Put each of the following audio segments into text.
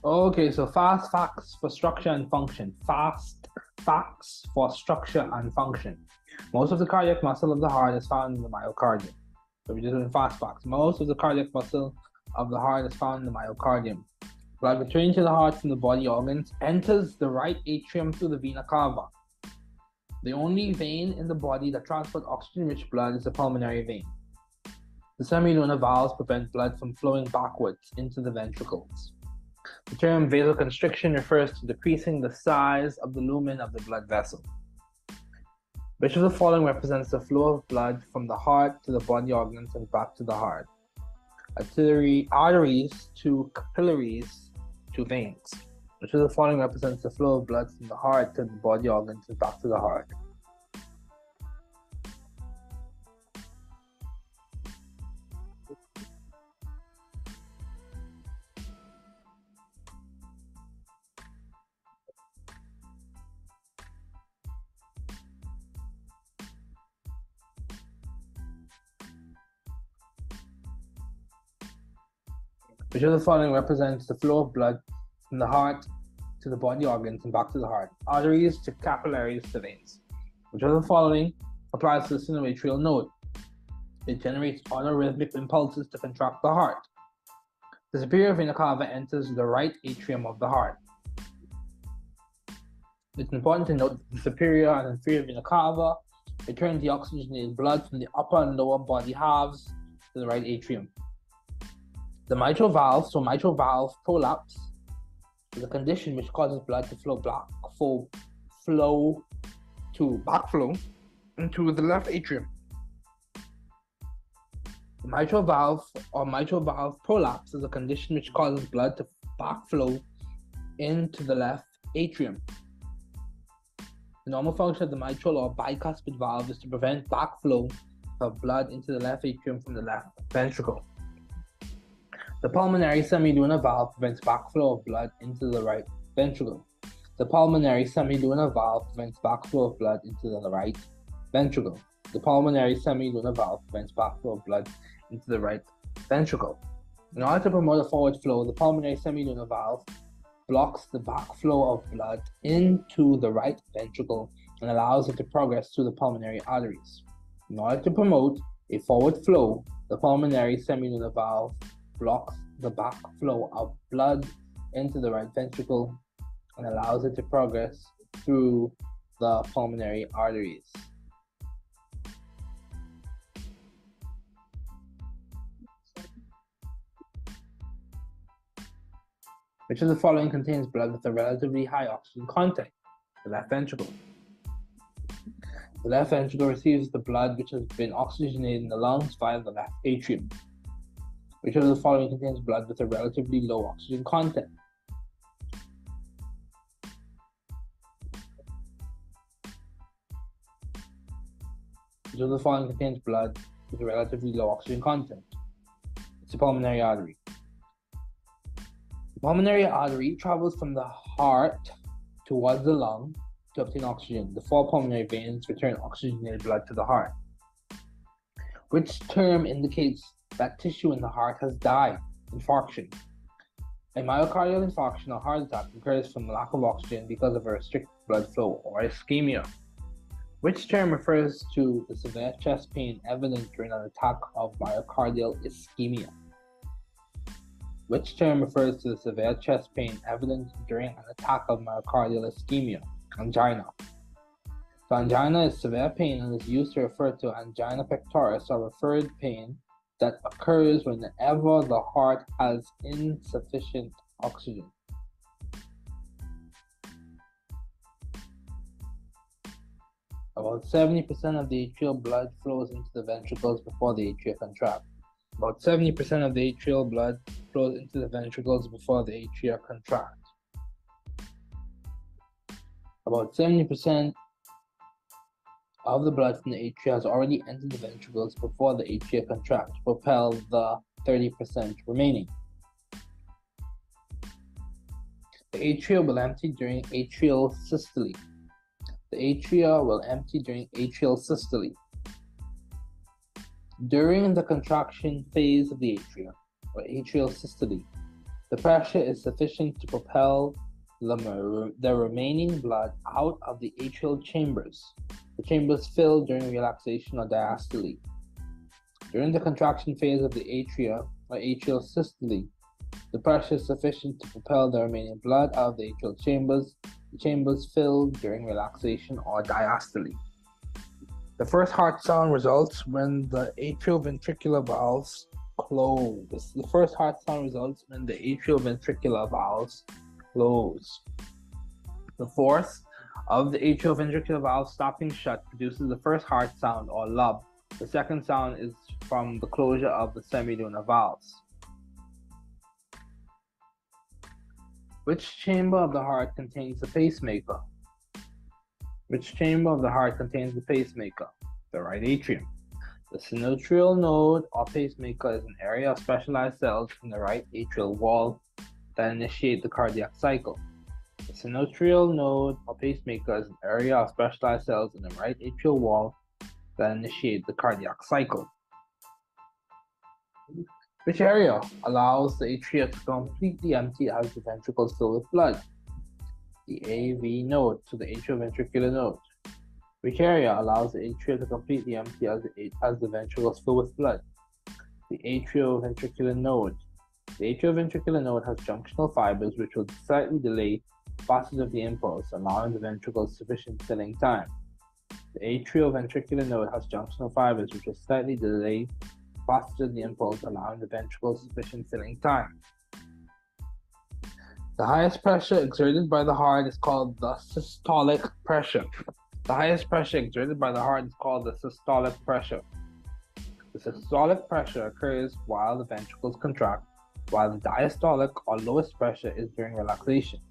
Okay, so fast facts for structure and function. Fast facts for structure and function. Most of the cardiac muscle of the heart is found in the myocardium. So we're just doing fast facts. Most of the cardiac muscle of the heart is found in the myocardium. Blood returning to the heart from the body organs enters the right atrium through the vena cava. The only vein in the body that transports oxygen-rich blood is the pulmonary vein. The semilunar valves prevent blood from flowing backwards into the ventricles. The term vasoconstriction refers to decreasing the size of the lumen of the blood vessel. Which of the following represents the flow of blood from the heart to the body organs and back to the heart? Arteries to capillaries to veins. Which of the following represents the flow of blood from the heart to the body organs and back to the heart? Which of the following represents the flow of blood from the heart to the body organs and back to the heart? Arteries to capillaries to veins. Which of the following applies to the sinoatrial node? It generates autorhythmic impulses to contract the heart. The superior vena cava enters the right atrium of the heart. It's important to note that the superior and inferior vena cava return the oxygenated blood from the upper and lower body halves to the right atrium. The mitral valve, so mitral valve prolapse, is a condition which causes blood to backflow into the left atrium. The mitral valve or mitral valve prolapse is a condition which causes blood to backflow into the left atrium. The normal function of the mitral or bicuspid valve is to prevent backflow of blood into the left atrium from the left ventricle. The pulmonary semilunar valve prevents backflow of blood into the right ventricle. The pulmonary semilunar valve prevents backflow of blood into the right ventricle. The pulmonary semilunar valve prevents backflow of blood into the right ventricle. In order to promote a forward flow, the pulmonary semilunar valve blocks the backflow of blood into the right ventricle and allows it to progress through the pulmonary arteries. In order to promote a forward flow, the pulmonary semilunar valve blocks the backflow of blood into the right ventricle and allows it to progress through the pulmonary arteries. Which of the following contains blood with a relatively high oxygen content? The left ventricle. The left ventricle receives the blood which has been oxygenated in the lungs via the left atrium. Which of the following contains blood with a relatively low oxygen content? Which of the following contains blood with a relatively low oxygen content? It's the pulmonary artery. The pulmonary artery travels from the heart towards the lung to obtain oxygen. The four pulmonary veins return oxygenated blood to the heart. Which term indicates that tissue in the heart has died? Infarction. A myocardial infarction or heart attack occurs from lack of oxygen because of a restricted blood flow, or ischemia. Which term refers to the severe chest pain evident during an attack of myocardial ischemia? Which term refers to the severe chest pain evident during an attack of myocardial ischemia? Angina. So angina is severe pain and is used to refer to angina pectoris or referred pain that occurs whenever the heart has insufficient oxygen. About 70% of the atrial blood flows into the ventricles before the atria contract. About 70% of the atrial blood flows into the ventricles before the atria contract. About 70% of the blood from the atria has already entered the ventricles before the atria contract to propel the 30% remaining. The atria will empty during atrial systole. The atria will empty during atrial systole. During the contraction phase of the atria, or atrial systole, The pressure is sufficient to propel the remaining blood out of the atrial chambers. The chambers fill during relaxation or diastole. During the contraction phase of the atria or atrial systole, the pressure is sufficient to propel the remaining blood out of the atrial chambers. The chambers fill during relaxation or diastole. The first heart sound results when the atrioventricular valves close. The first heart sound results when the atrioventricular valves close. The force of the atrioventricular valve stopping shut produces the first heart sound or lub. The second sound is from the closure of the semilunar valves. Which chamber of the heart contains the pacemaker? Which chamber of the heart contains the pacemaker? The right atrium. The sinoatrial node or pacemaker is an area of specialized cells in the right atrial wall that initiate the cardiac cycle. The sinoatrial node or pacemaker is an area of specialized cells in the right atrial wall that initiate the cardiac cycle. Which area allows the atria to completely empty as the ventricles fill with blood? The AV node, so the atrioventricular node. Which area allows the atria to completely empty as the ventricles fill with blood? The atrioventricular node. The atrioventricular node has junctional fibers which will slightly delay the passage of the impulse, allowing the ventricles sufficient filling time. The atrioventricular node has junctional fibers which will slightly delay the passage of the impulse, allowing the ventricles sufficient filling time. The highest pressure exerted by the heart is called the systolic pressure. The highest pressure exerted by the heart is called the systolic pressure. The systolic pressure occurs while the ventricles contract, while the diastolic or lowest pressure is during relaxation.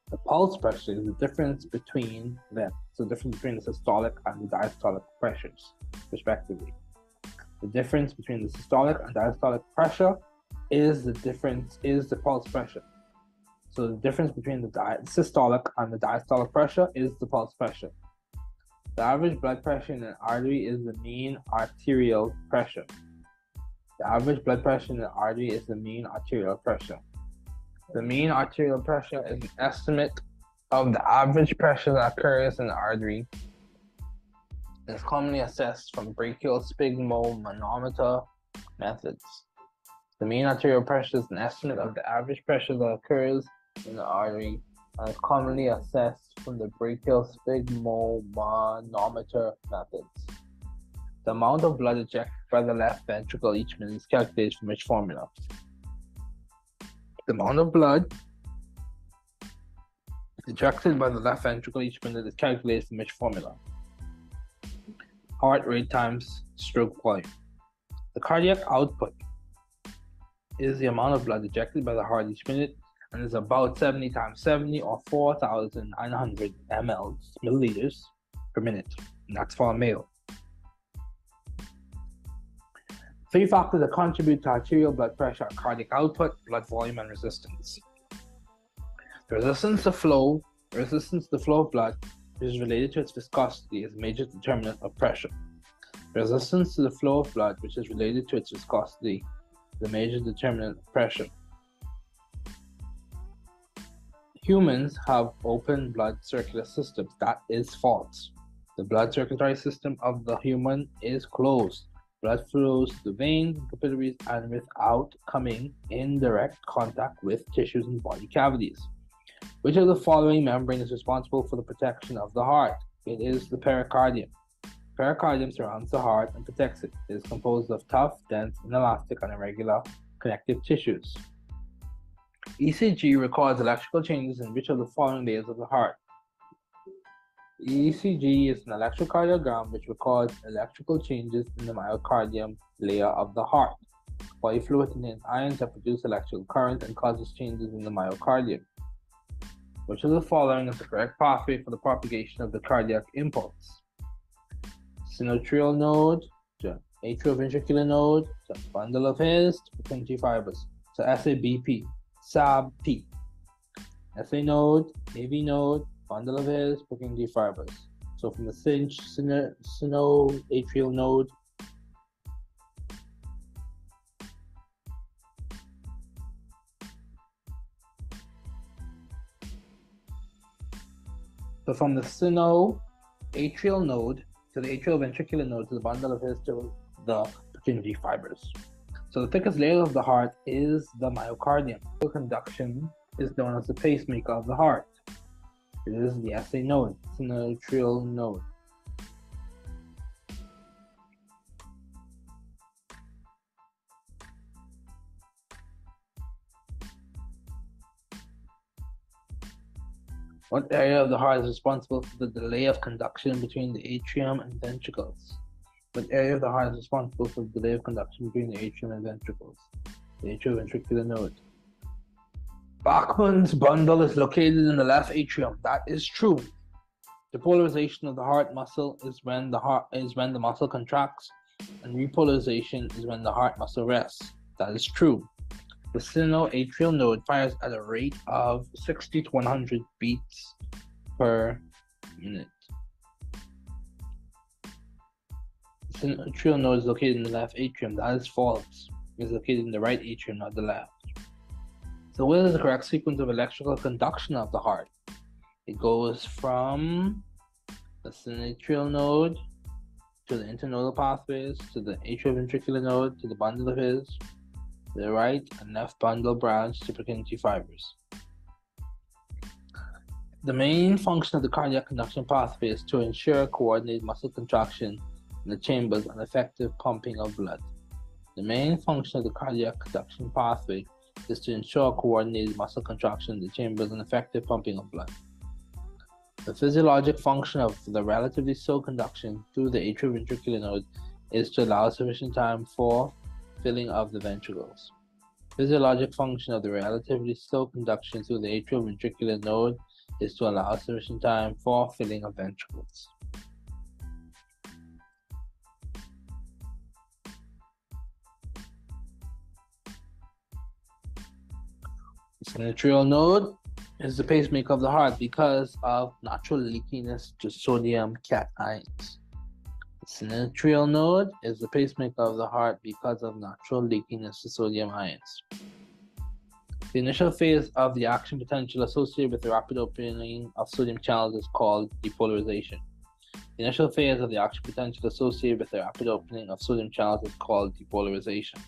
The pulse pressure is the difference between them. So the difference between the systolic and the diastolic pressures, respectively. The difference between the systolic and diastolic pressure is the pulse pressure. So the difference between the systolic and the diastolic pressure is the pulse pressure. The average blood pressure in an artery is the mean arterial pressure. The average blood pressure in an artery is the mean arterial pressure. The mean arterial pressure is an estimate of the average pressure that occurs in the artery. It is commonly assessed from brachial sphygmomanometer methods. The mean arterial pressure is an estimate of the average pressure that occurs in the artery and is commonly assessed from the brachial sphygmomanometer methods. The amount of blood ejected by the left ventricle each minute is calculated from which formula? The amount of blood ejected by the left ventricle each minute is calculated from which formula? Heart rate times stroke volume. The cardiac output is the amount of blood ejected by the heart each minute and is about 70 times 70 or 4,900 milliliters per minute. And that's for a male. 3 factors that contribute to arterial blood pressure are cardiac output, blood volume, and resistance. The resistance to the flow of blood, which is related to its viscosity, is a major determinant of pressure. Resistance to the flow of blood, which is related to its viscosity, is a major determinant of pressure. Humans have open blood circular systems. That is false. The blood circulatory system of the human is closed. Blood flows to the veins, capillaries, and without coming in direct contact with tissues and body cavities. Which of the following membrane is responsible for the protection of the heart? It is the pericardium. Pericardium surrounds the heart and protects it. It is composed of tough, dense, inelastic, and irregular connective tissues. ECG records electrical changes in which of the following layers of the heart? ECG is an electrocardiogram which records electrical changes in the myocardium layer of the heart. Body fluid contains ions that produce electrical current and causes changes in the myocardium. Which of the following is the correct pathway for the propagation of the cardiac impulse? Sinoatrial node, to atrioventricular node, to bundle of hairs, to Purkinje fibers. So SABP, SABP. SA node, AV node, bundle of hairs, Purkinje fibers. So from the sinoatrial node, So from the sinoatrial node to the atrioventricular node to the bundle of his to the Purkinje fibers. So the thickest layer of the heart is the myocardium. Conduction is known as the pacemaker of the heart. It is the SA node, sinoatrial node. What area of the heart is responsible for the delay of conduction between the atrium and ventricles? What area of the heart is responsible for the delay of conduction between the atrium and ventricles? The atrioventricular node. Bachmann's bundle is located in the left atrium. That is true. Depolarization of the heart muscle is when the muscle contracts, and repolarization is when the heart muscle rests. That is true. The sinoatrial node fires at a rate of 60 to 100 beats per minute. The sinoatrial node is located in the left atrium. That is false. It is located in the right atrium, not the left. So what is the correct sequence of electrical conduction of the heart? It goes from the sinoatrial node to the internodal pathways, to the atrioventricular node, to the bundle of his, the right and left bundle branch to Purkinje fibers. The main function of the cardiac conduction pathway is to ensure coordinated muscle contraction in the chambers and effective pumping of blood. The main function of the cardiac conduction pathway is to ensure coordinated muscle contraction in the chambers and effective pumping of blood. The physiologic function of the relatively slow conduction through the atrioventricular node is to allow sufficient time for filling of the ventricles. Physiologic function of the relatively slow conduction through the atrioventricular node is to allow sufficient time for filling of ventricles. The sinoatrial node is the pacemaker of the heart because of natural leakiness to sodium cations. The sinoatrial node is the pacemaker of the heart because of natural leakiness to sodium ions. The initial phase of the action potential associated with the rapid opening of sodium channels is called depolarization. The initial phase of the action potential associated with the rapid opening of sodium channels is called depolarization.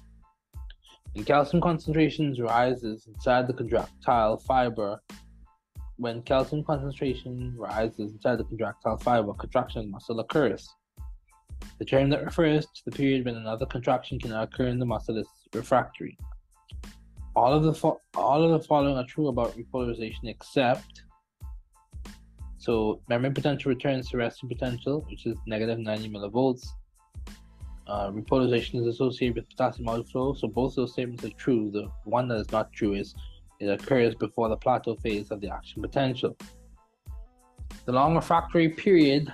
When calcium concentrations rises inside the contractile fiber, contraction of muscle occurs. The term that refers to the period when another contraction cannot occur in the muscle is refractory. All of the following are true about repolarization except, so membrane potential returns to resting potential, which is negative 90 millivolts. Repolarization is associated with potassium outflow, so both those statements are true. The one that is not true is it occurs before the plateau phase of the action potential. The long refractory period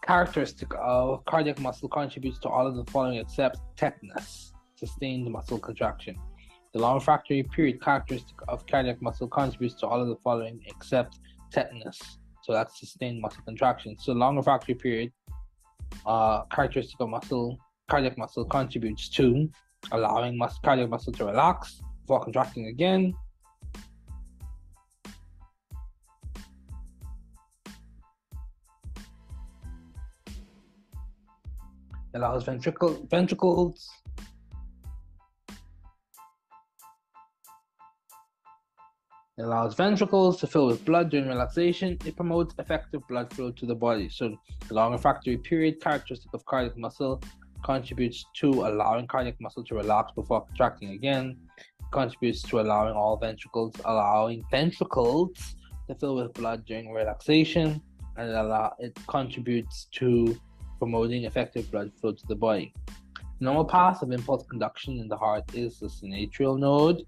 characteristic of cardiac muscle contributes to all of the following except tetanus, sustained muscle contraction. The long refractory period characteristic of cardiac muscle contributes to all of the following except tetanus, so that's sustained muscle contraction. So long refractory period characteristic of cardiac muscle contributes to allowing cardiac muscle to relax before contracting again. It allows ventricles to fill with blood during relaxation. It promotes effective blood flow to the body. So the long refractory period characteristic of cardiac muscle contributes to allowing cardiac muscle to relax before contracting again. It contributes to allowing ventricles to fill with blood during relaxation, and it contributes to promoting effective blood flow to the body. The normal path of impulse conduction in the heart is the sinoatrial node,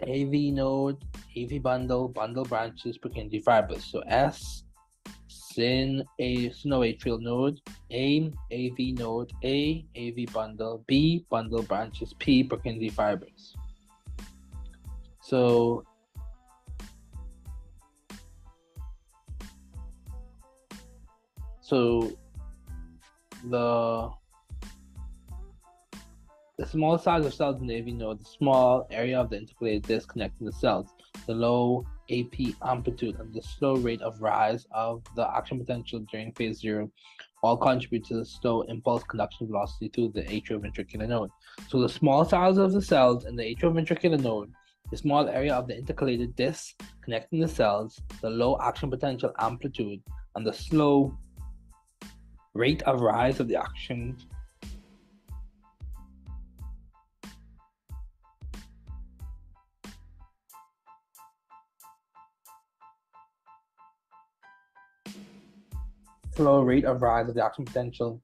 AV node, AV bundle branches, Purkinje fibers. So S, sinoatrial node, A, AV node, A, AV bundle, B, bundle branches, P, Purkinje fibers. So the small size of cells in the AV node, the small area of the intercalated disc connecting the cells, the low AP amplitude and the slow rate of rise of the action potential during phase 0 all contribute to the slow impulse conduction velocity through the atrioventricular node. So the small size of the cells in the atrioventricular node, the small area of the intercalated disc connecting the cells, the low action potential amplitude, and the slow rate of rise of the action slow rate of rise of the action potential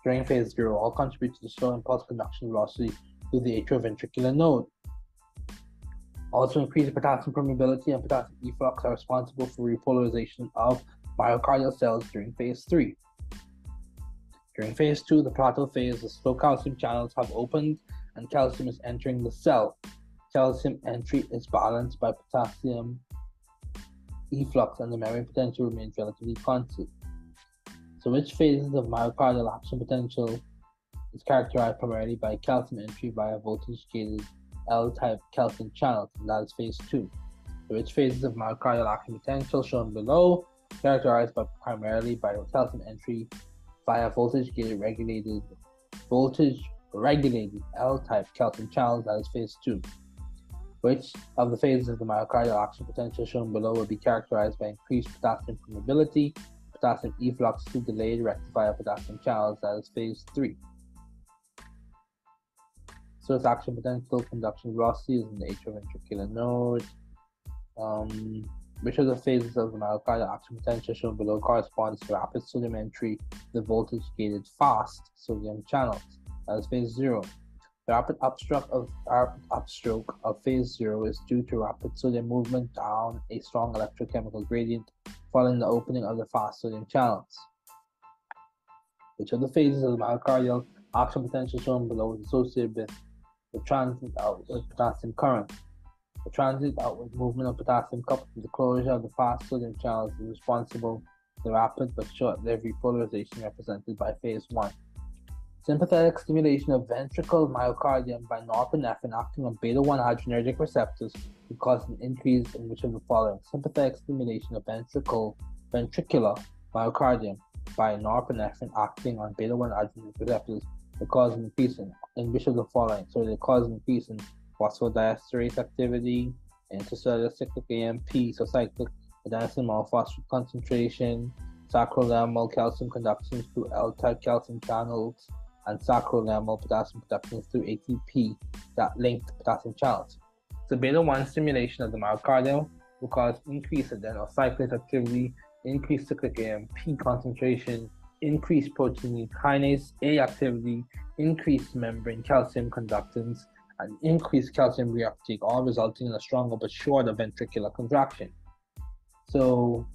during phase 0 all contribute to the slow impulse conduction velocity through the atrioventricular node. Also, increased potassium permeability and potassium efflux are responsible for repolarization of myocardial cells during phase 3. During phase 2, the plateau phase, the slow calcium channels have opened and calcium is entering the cell. Calcium entry is balanced by potassium efflux and the membrane potential remains relatively constant. So which phases of myocardial action potential is characterized primarily by calcium entry via voltage-gated L-type calcium channels, and that is phase 2. So which phases of myocardial action potential shown below characterized primarily by calcium entry via voltage-gated L-type calcium channels, that is phase 2. Which of the phases of the myocardial action potential shown below will be characterized by increased potassium permeability, potassium efflux through delayed rectifier potassium channels, that is phase 3. So its action potential conduction velocity is in the atrioventricular node. Which of the phases of the myocardial action potential shown below corresponds to rapid sodium entry, the voltage-gated fast sodium channels, that is phase 0. The rapid upstroke of phase 0 is due to rapid sodium movement down a strong electrochemical gradient following the opening of the fast sodium channels. Which of the phases of the myocardial action potential shown below is associated with the transient outward potassium current? The transient outward movement of potassium coupled with the closure of the fast sodium channels is responsible for the rapid but short-lived repolarization represented by phase 1. Sympathetic stimulation of ventricle myocardium by norepinephrine acting on beta-1 adrenergic receptors would cause an increase in which of the following? Sympathetic stimulation of ventricular myocardium by norepinephrine acting on beta-1 adrenergic receptors would cause an increase in which of the following? So they cause an increase in phosphodiesterase activity, intercellular cyclic AMP, so cyclic adenosine monophosphate concentration, sacroiliacal calcium conduction through L-type calcium channels, and sacroiliacal potassium production through ATP that linked potassium channels. So beta-1 stimulation of the myocardium will cause increased adenocyclase activity, increased cyclic AMP concentration, increased protein kinase A activity, increased membrane calcium conductance, and increased calcium reuptake, all resulting in a stronger but shorter ventricular contraction. So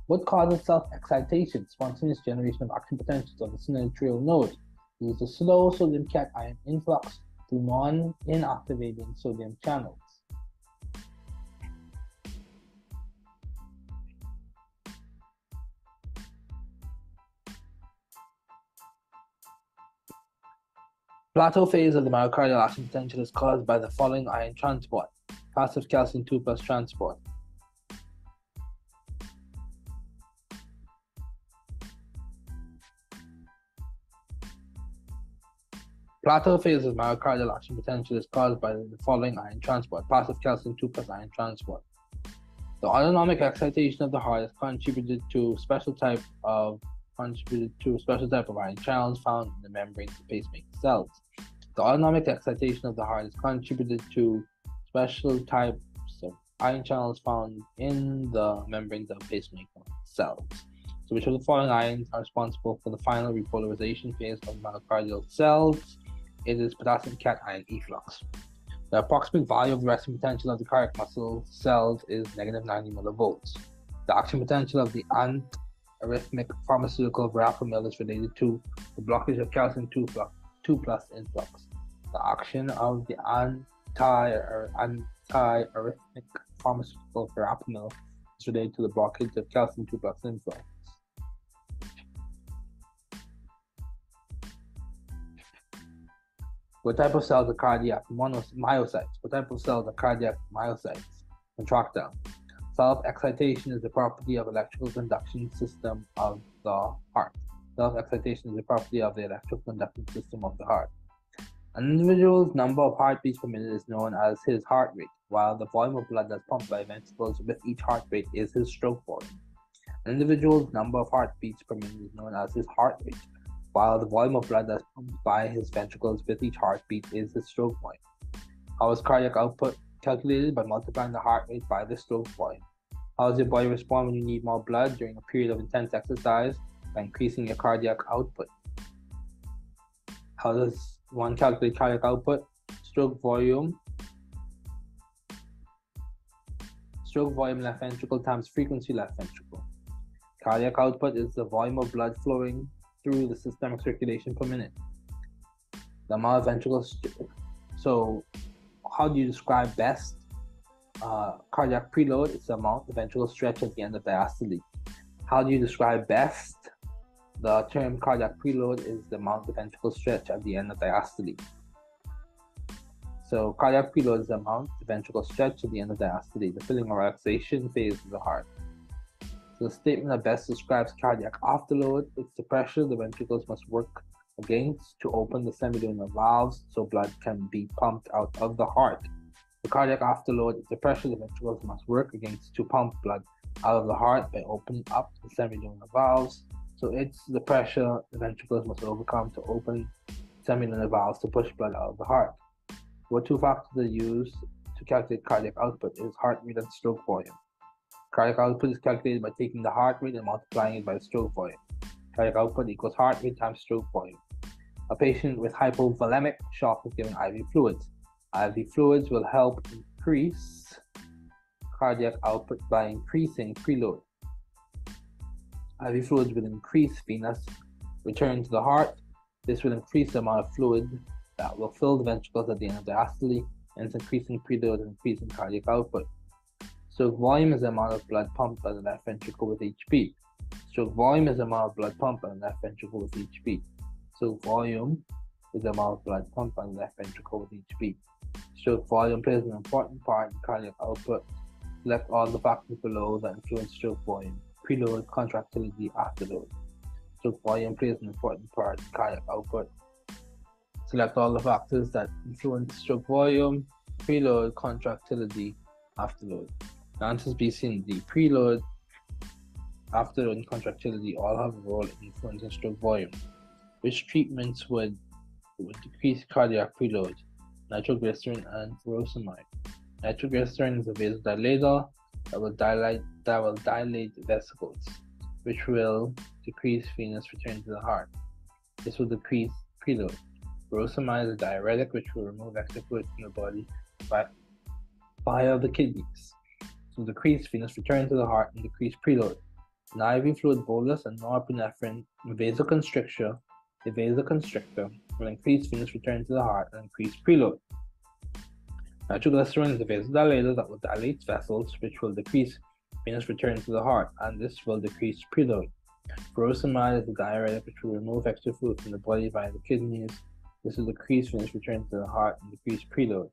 what causes self-excitation, spontaneous generation of action potentials of the synovial node? It is the slow sodium cation influx through non-inactivating sodium channels. Plateau phase of the myocardial action potential is caused by the following ion transport: passive calcium 2+ transport. Plateau phase of myocardial action potential is caused by the following ion transport: passive calcium 2+ ion transport. The autonomic excitation of the heart is contributed to a special type of ion channels found in the membranes of pacemaker cells. The autonomic excitation of the heart is contributed to special types of ion channels found in the membranes of pacemaker cells. So which of the following ions are responsible for the final repolarization phase of myocardial cells? It is potassium cation efflux. The approximate value of the resting potential of the cardiac muscle cells is -90 millivolts. The action potential of the antiarrhythmic pharmaceutical verapamil is related to the blockage of calcium 2+ influx. The action of the antiarrhythmic pharmaceutical verapamil is related to the blockage of calcium 2+ influx. What type of cells are cardiac myocytes? What type of cells are cardiac myocytes? contractile. Self-excitation is the property of electrical conduction system of the heart. Self-excitation is the property of the electrical conduction system of the heart. An individual's number of heartbeats per minute is known as his heart rate, while the volume of blood that's pumped by ventricles with each heart rate is his stroke volume. An individual's number of heartbeats per minute is known as his heart rate, while the volume of blood that's pumped by his ventricles with each heartbeat is his stroke volume. How is cardiac output calculated? By multiplying the heart rate by the stroke volume. How does your body respond when you need more blood during a period of intense exercise? By increasing your cardiac output. How does one calculate cardiac output? Stroke volume left ventricle times frequency left ventricle. Cardiac output is the volume of blood flowing through the systemic circulation per minute. The amount of ventricles. So, how do you describe best cardiac preload? It's the amount the ventricle stretch at the end of diastole. How do you describe best the term cardiac preload? Is the amount the ventricle stretch at the end of diastole. So cardiac preload is the amount the ventricle stretch at the end of diastole, the filling or relaxation phase of the heart. So the statement that best describes cardiac afterload, it's the pressure the ventricles must work against to open the semilunar valves so blood can be pumped out of the heart. The cardiac afterload is the pressure the ventricles must work against to pump blood out of the heart by opening up the semilunar valves. So it's the pressure the ventricles must overcome to open semilunar valves to push blood out of the heart. What two factors are used to calculate cardiac output is heart rate and stroke volume. Cardiac output is calculated by taking the heart rate and multiplying it by the stroke volume. Cardiac output equals heart rate times stroke volume. A patient with hypovolemic shock is given IV fluids. IV fluids will help increase cardiac output by increasing preload. IV fluids will increase venous return to the heart. This will increase the amount of fluid that will fill the ventricles at the end of diastole, hence increasing preload and increasing cardiac output. Stroke volume is the amount of blood pumped by the left ventricle with each beat. Stroke volume is the amount of blood pumped by the left ventricle with each beat. Stroke volume is the amount of blood pumped by the left ventricle with each beat. Stroke volume plays an important part in cardiac output. Select all the factors below that influence stroke volume: preload, contractility, afterload. Stroke volume plays an important part in cardiac output. Select all the factors that influence stroke volume: preload, contractility, afterload. The answers B, C, and D. Preload, afterload, and contractility all have a role in influencing stroke volume. Which treatments would decrease cardiac preload? Nitroglycerin and furosemide. Nitroglycerin is a vasodilator that will dilate vesicles, which will decrease venous return to the heart. This will decrease preload. Furosemide is a diuretic which will remove extra fluid from the body via the kidneys. So decrease venous return to the heart and decrease preload. An IV fluid bolus and norepinephrine vasoconstrictor will increase venous return to the heart and increase preload. Nitroglycerin is a vasodilator that will dilate vessels, which will decrease venous return to the heart, and this will decrease preload. Furosemide is a diuretic which will remove extra fluid from the body via the kidneys. This will decrease venous return to the heart and decrease preload.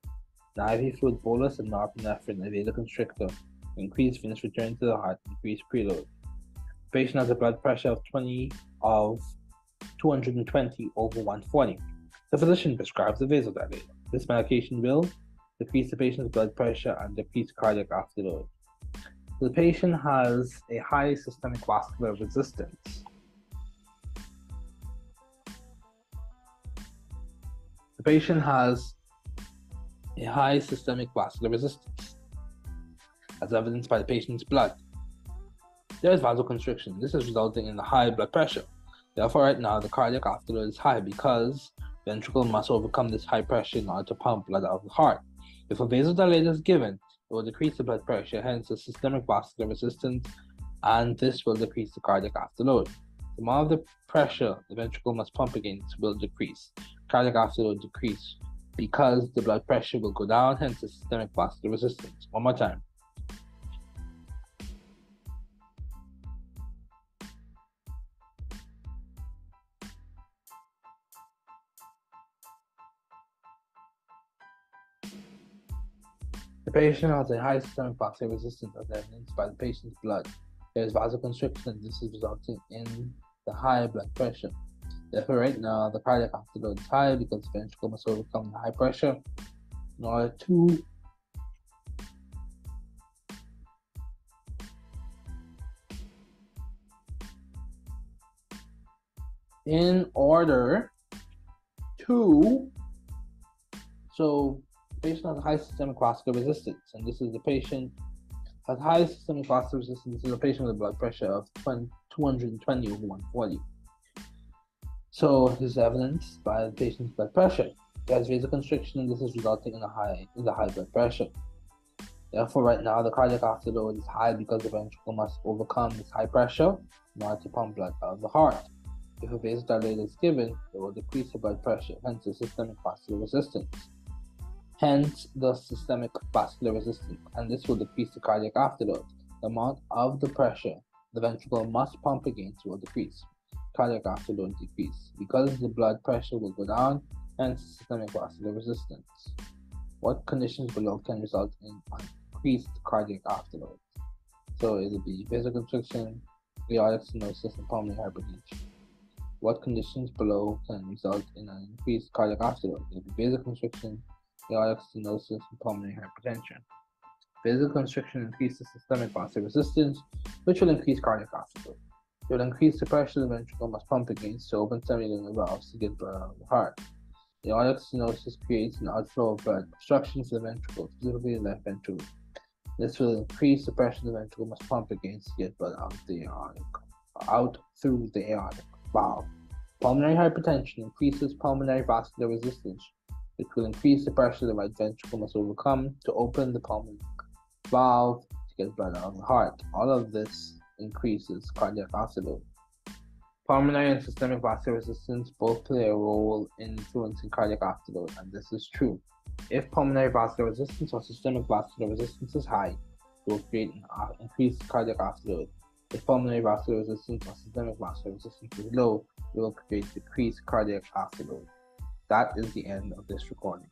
An IV fluid bolus and norepinephrine vasoconstrictor will increase venous return to the heart and decrease preload. The patient has a blood pressure of 220 over 140. The physician prescribes a vasodilator. This medication will decrease the patient's blood pressure and decrease cardiac afterload. The patient has a high systemic vascular resistance. The patient has a high systemic vascular resistance, as evidenced by the patient's blood. There is vasoconstriction. This is resulting in a high blood pressure. Therefore, right now, the cardiac afterload is high because the ventricle must overcome this high pressure in order to pump blood out of the heart. If a vasodilator is given, it will decrease the blood pressure, hence the systemic vascular resistance, and this will decrease the cardiac afterload. The amount of the pressure the ventricle must pump against will decrease. Cardiac afterload decrease because the blood pressure will go down, hence the systemic vascular resistance. One more time. The patient has a high systemic vascular resistance as evidenced by the patient's blood. There is vasoconstriction, and this is resulting in the high blood pressure. Therefore, right now, the cardiac output load is high because the ventricle must overcome the high pressure in order to so the patient has high systemic vascular resistance, and this is the patient has high systemic vascular resistance. This is a patient with a blood pressure of 220 over 140. So this is evidenced by the patient's blood pressure. He has vasoconstriction, and this is resulting in the high blood pressure. Therefore, right now the cardiac output load is high because the ventricle must overcome this high pressure in order to pump blood out of the heart. If a vasodilator is given, it will decrease the blood pressure, hence the systemic vascular resistance. Hence the systemic vascular resistance, and this will decrease the cardiac afterload. The amount of the pressure the ventricle must pump against will decrease. Cardiac afterload decrease because the blood pressure will go down, hence systemic vascular resistance. What conditions below can result in increased cardiac afterload? So it will be vasoconstriction, aortic stenosis, and pulmonary hypertension. What conditions below can result in an increased cardiac afterload? It will be vasoconstriction, aortic stenosis, and pulmonary hypertension. Vasoconstriction increases systemic vascular resistance, which will increase cardiac afterload. It will increase the pressure the ventricle must pump against to open semilunar valves to get blood out of the heart. Aortic stenosis creates an outflow of blood, obstruction for the ventricle, specifically the left ventricle. This will increase the pressure the ventricle must pump against to get blood out through the aortic valve. Pulmonary hypertension increases pulmonary vascular resistance, which will increase the pressure the right ventricle must overcome to open the pulmonary valve to get blood out of the heart. All of this increases cardiac afterload. Pulmonary and systemic vascular resistance both play a role in influencing cardiac afterload, and this is true. If pulmonary vascular resistance or systemic vascular resistance is high, it will create an increased cardiac afterload. If pulmonary vascular resistance or systemic vascular resistance is low, it will create decreased cardiac afterload. That is the end of this recording.